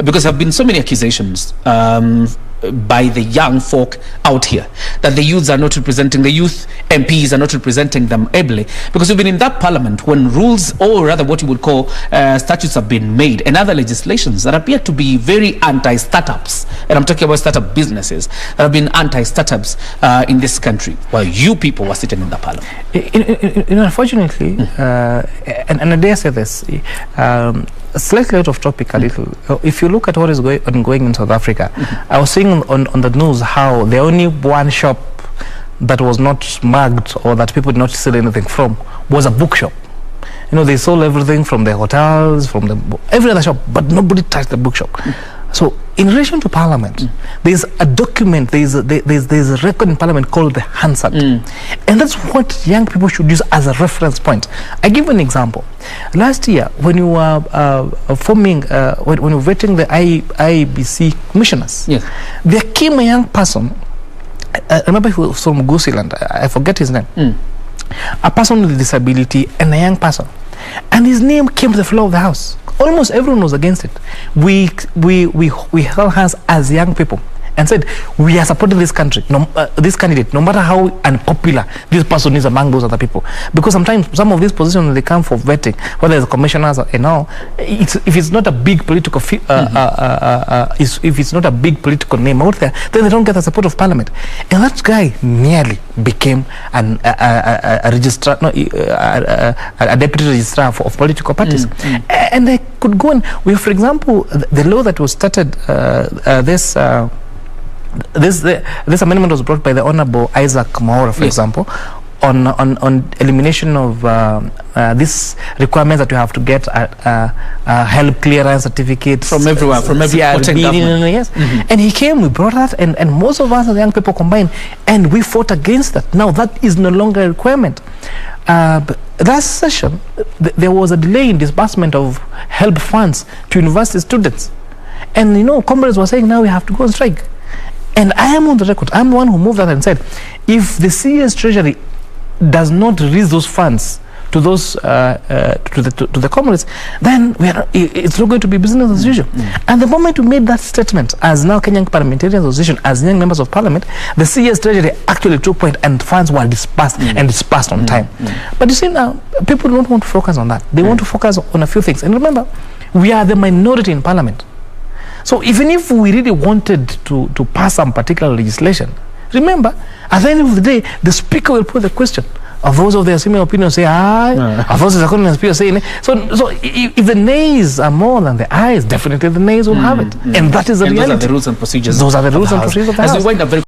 because there have been so many accusations by the young folk out here that the youths are not representing, the youth MPs are not representing them ably, because we've been in that parliament when rules, or rather what you would call statutes, have been made, and other legislations that appear to be very anti-startups, and I'm talking about startup businesses that have been anti-startups in this country, while you people were sitting in the parliament. Unfortunately, and I dare say this, slightly out of topic a little. If you look at what is going in South Africa, I was seeing on the news how the only one shop that was not mugged or that people did not steal anything from was a bookshop. They sold everything from the hotels, from every other shop, but nobody touched the bookshop. So in relation to Parliament, there's a document, there's a record in Parliament called the Hansard, and that's what young people should use as a reference point. I give an example. Last year, when you were when you were vetting the IBC commissioners, there came a young person. I remember he was from Gooseyland. I forget his name. A person with a disability and a young person, and his name came to the floor of the House. Almost everyone was against it. We held hands as young people and said, we are supporting this country, this candidate, no matter how unpopular this person is among those other people. Because sometimes some of these positions, when they come for vetting, whether it's commissioners and all, if it's not a big political if it's not a big political name out there, then they don't get the support of Parliament. And that guy nearly became a registrar, a deputy registrar of political parties. And they could go and, for example, the law that was started, this amendment was brought by the Honorable Isaac Maura, for example, on elimination of this requirement that you have to get a health clearance certificate from everywhere, from every government. And he came, we brought that, and most of us as young people combined, and we fought against that. Now that is no longer a requirement. But last session, there was a delay in disbursement of help funds to university students, and comrades were saying now we have to go on strike. And I am on the record. I'm the one who moved that and said, if the CS Treasury does not release those funds to those to the comrades, then it's not going to be business as usual. And the moment we made that statement, as now Kenyan Parliamentarian Association, as young members of Parliament, the CS Treasury actually took point and funds were dispersed and dispersed on time. But you see now, people don't want to focus on that. They want to focus on a few things. And remember, we are the minority in Parliament. So even if we really wanted to pass some particular legislation, remember, at the end of the day, the Speaker will put the question. Of those of their similar opinions say aye, of those of the opinions say nay. So if the nays are more than the ayes, definitely the nays will have it. And that is the reality. Those are the rules and procedures. Those are the rules and procedures of the House.